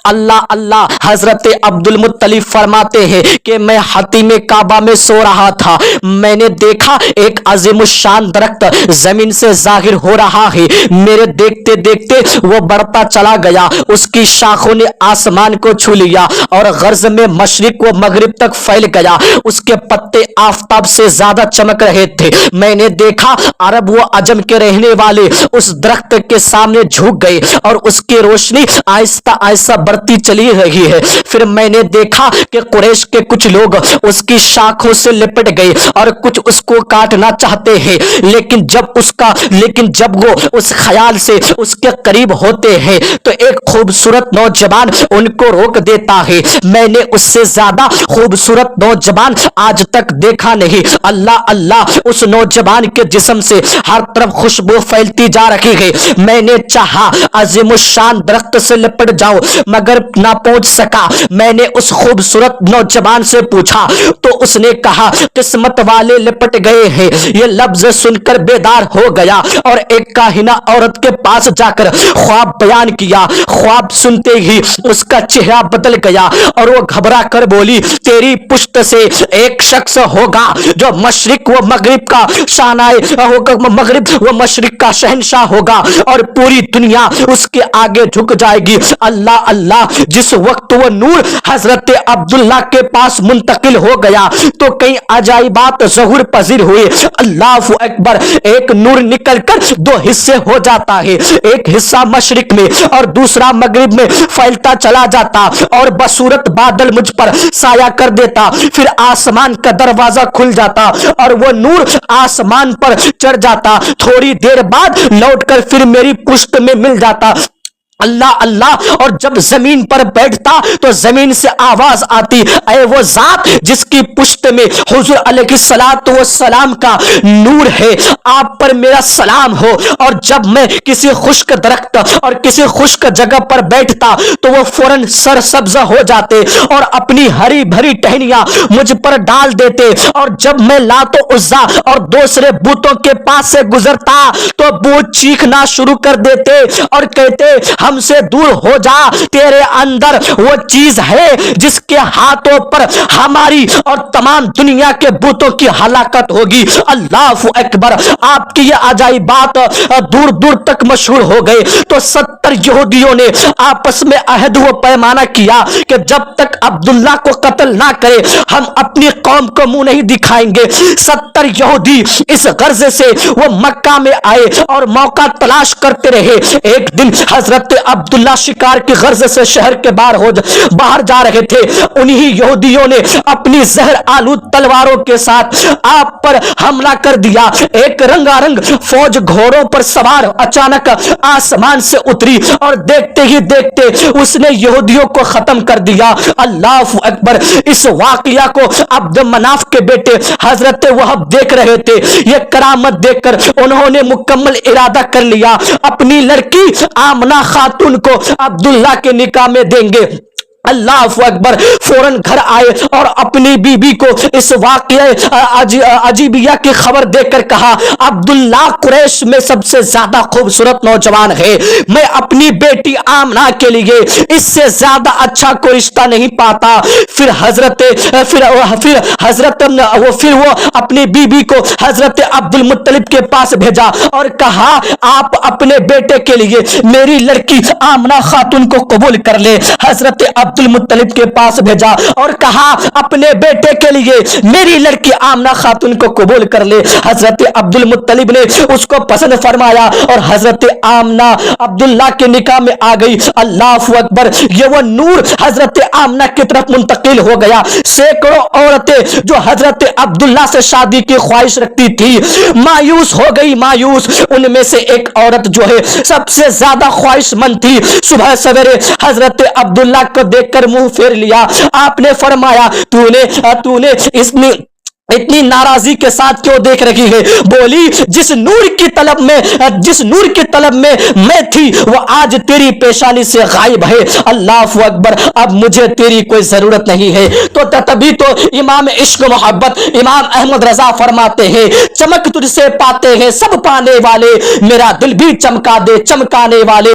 اللہ اللہ۔ حضرت عبد المطلب فرماتے ہیں کہ میں حتیم کعبہ میں سو رہا تھا، میں نے دیکھا ایک عظیم الشان درخت زمین سے ظاہر ہو رہا ہے، میرے دیکھتے دیکھتے وہ بڑھتا چلا گیا، اس کی شاخوں نے آسمان کو چھو لیا اور غرض میں مشرق و مغرب تک پھیل گیا، اس کے پتے آفتاب سے زیادہ چمک رہے تھے۔ میں نے دیکھا عرب و عجم کے رہنے والے اس درخت کے سامنے جھک گئے اور اس کی روشنی آہستہ آہستہ بڑھتی چلی رہی ہے۔ پھر میں نے دیکھا کہ قریش کے کچھ لوگ اس کی شاخوں سے لپٹ گئے اور کچھ اس کو کاٹنا چاہتے ہیں، لیکن جب وہ اس خیال سے اس کے قریب ہوتے ہیں تو ایک خوبصورت نوجوان ان کو روک دیتا ہے۔ میں نے اس سے زیادہ خوبصورت نوجوان آج تک دیکھا نہیں۔ اللہ اللہ، اس نوجوان کے جسم سے ہر طرف خوشبو پھیلتی جا رہی ہے۔ میں نے چاہا عظیم الشان درخت سے لپٹ جاؤ مگر نہ پہنچ سکا۔ میں نے اس خوبصورت نوجوان سے پوچھا تو اس نے کہا قسمت والے لپٹ گئے ہیں۔ یہ لفظ سن کر بیدار ہو گیا اور ایک کاہنہ عورت کے پاس جا کر خواب بیان کیا۔ خواب سنتے ہی اس کا چہرہ بدل گیا اور وہ گھبرا کر بولی تیری پشت سے ایک شخص ہوگا جو مشرق و مغرب کا مشرق کا شہنشاہ ہوگا اور پوری دنیا اس کے آگے جھک جائے گی۔ اللہ اللہ، جس وقت وہ نور حضرت عبداللہ کے پاس منتقل ہو گیا تو کئی عجائبات ظہور پذیر ہوئے۔ اللہ اکبر، ایک نور نکل کر دو حصے ہو جاتا ہے، ایک حصہ مشرق میں اور دوسرا مغرب میں پھیلتا چلا جاتا اور بصورت بادل مجھ پر سایہ کر دیتا۔ پھر آسمان کا دروازہ کھل جاتا اور وہ نور آسمان پر چڑھ جاتا، تھوڑی دیر بعد لوٹ کر پھر میری پشت میں مل جاتا۔ اللہ اللہ، اور جب زمین پر بیٹھتا تو زمین سے آواز آتی اے وہ ذات جس کی پشت میں حضور علیہ الصلوۃ والسلام کا نور ہے، آپ پر میرا سلام ہو۔ اور جب میں کسی خشک درخت اور کسی خشک جگہ پر بیٹھتا تو وہ فوراً سرسبز ہو جاتے اور اپنی ہری بھری ٹہنیاں مجھ پر ڈال دیتے، اور جب میں لات و عزا اور دوسرے بتوں کے پاس سے گزرتا تو بت چیخنا شروع کر دیتے اور کہتے ہم سے دور ہو جا، تیرے اندر وہ چیز ہے جس کے ہاتھوں پر ہماری اور تمام دنیا کے بتوں کی ہلاکت ہوگی۔ اللہ اکبر، آپ کی یہ عجائبات دور دور تک مشہور ہو گئے تو 70 یہودیوں نے آپس میں عہد و پیمانہ کیا کہ جب تک عبداللہ کو قتل نہ کرے ہم اپنی قوم کو منہ نہیں دکھائیں گے۔ 70 یہودی اس غرض سے وہ مکہ میں آئے اور موقع تلاش کرتے رہے۔ ایک دن حضرت عبداللہ شکار کی غرض سے شہر کے باہر جا رہے تھے، انہی یہودیوں نے اپنی زہر آلود تلواروں کے ساتھ آپ پر حملہ کر دیا۔ ایک رنگا رنگ فوج گھوڑوں پر سوار اچانک آسمان سے اتری اور دیکھتے ہی دیکھتے اس نے یہودیوں کو ختم کر دیا۔ اللہ اکبر، اس واقعہ کو عبد مناف کے بیٹے حضرت وہب دیکھ رہے تھے۔ یہ کرامت دیکھ کر انہوں نے مکمل ارادہ کر لیا اپنی لڑکی آمنہ خاتون کو عبداللہ کے نکاح میں دیں گے۔ اللہ اکبر، فوراً گھر آئے اور اپنی بیوی کو اس واقعہ عجیبیہ کی خبر دے کر کہا عبداللہ قریش میں سب سے زیادہ خوبصورت نوجوان ہے، میں اپنی بیٹی آمنہ کے لیے اس سے زیادہ اچھا کوئی رشتہ نہیں پاتا۔ پھر وہ اپنی بیوی کو حضرت عبد المطلب کے پاس بھیجا اور کہا آپ اپنے بیٹے کے لیے میری لڑکی آمنہ خاتون کو قبول کر لے۔ حضرت عبد المطلب کے پاس بھیجا اور کہا اپنے بیٹے کے لیے میری لڑکی آمنہ خاتون کو قبول کر لے۔ حضرت عبد المطلب نے اس کو پسند فرمایا اور حضرت آمنہ عبداللہ کے نکاح میں آ گئی۔ اللہ اکبر، یہ وہ نور حضرت آمنہ کی طرف منتقل ہو گیا۔ سینکڑوں عورتیں جو حضرت عبداللہ سے شادی کی خواہش رکھتی تھی مایوس ہو گئی، مایوس۔ ان میں سے ایک عورت جو ہے سب سے زیادہ خواہش مند تھی، صبح سویرے حضرت عبداللہ کو دیکھ کر منہ پھیر لیا۔ آپ نے فرمایا تو نے اتنی ناراضی کے ساتھ کیوں دیکھ رہی ہے؟ بولی جس نور کی طلب میں میں تھی وہ آج تیری پیشانی سے غائب ہے۔ اللہ اکبر، اب مجھے تیری کوئی ضرورت نہیں ہے۔ تو تبھی تو امام عشق محبت امام احمد رضا فرماتے ہیں چمک تجھ سے پاتے ہیں سب پانے والے، میرا دل بھی چمکا دے چمکانے والے۔